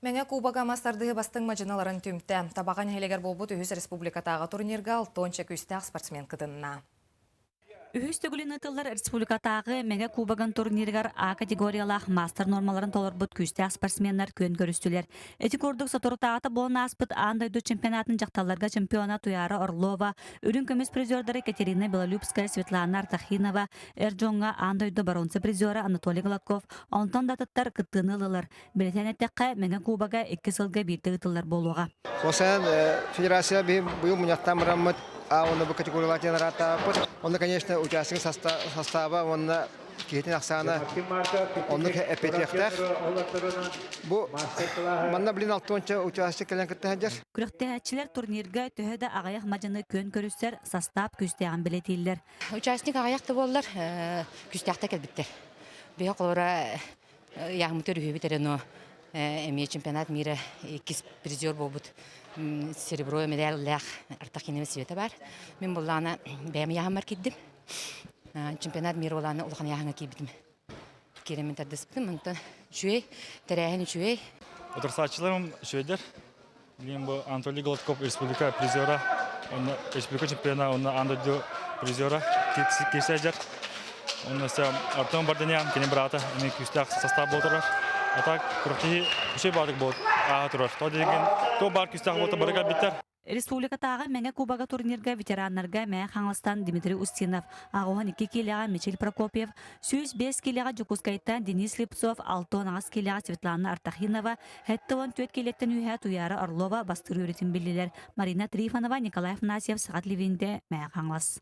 Мәңе Кубага мастарды бастың мажыналарын түмті. Табаған хелегер болбут Үхіс Республикатағы турнирга алтонча күстәқ спортсмен кыдынна. Үхіс төгілін ұтылар республикатағы мәңе Кубаган турниргар А категориялақ мастер нормаларын толырбыт күстәқ спортсменнар көн көрістілер. Эти көрдік сатуртағаты болын аспыт андайды чемпионатын жақталарға чемпиона Туяра Орлова, үрін көміз призердары Катерина Белолюбская, Светлана Артахинова, Эрджонға андайды баронцы призеры Анатолий Гладков, онтан датыттар кыттыны лылар. Білетен әттәққа мәңе Кубага 2 сылға бейті ұтылар болуға. Сосан федерация был мұнияттан мұраммыт, он бұл категориялар рата. Он, конечно, участник состава, он кейтін ақсаны, он әпетектер. Бұл, манна білін 6-нчы участник кәлін кітті әдер. Күріқтәчілер турнирға төхеді ағаяқ мажыны көн көрістер состав күстеған білетейлер. Участник ағаяқты болылар, күстеқті кәлбіттер. Бүйі қолыра яғымытыр үйбітер, Эмия чемпионат мира 2 призер болбут. Серебро медальлях Артахинова Света бар. Мен болланы бәйім яғымар кеддім. Чемпионат мира болланы ұлған яғыңа кейбітім. Керемен тәрдіспітім. Мұнтан шуей, тәрәйін шуей. Отырсатчыларым шуейдер. Мен бұл Анатолий Гладков республика призера. Республика чемпиона, оны андойду призера. Кесәжер. Оны Артем Барданян, кені брата, мен күстәқ состав болдырар. А так, күріқті үшей бардық болды, аға тұрар. То деген, то бар күстәқ болды барыға біттер. Республикатағы мәңе Кубага турнирга ветераннарға мәңе Хаңлыстан Дмитрий Устинов, ағуған 2 келеға Мичел Прокопьев, 5 келеға Жукускайттан Денис Липцов, 6 келеға Светлана Артахинова, 7 келеттен үйе Туяра Орлова бастыры өретін білілер. Марина Трифонова, Николай Афанасьев, Сағат Левинде мәңе Хаңлас.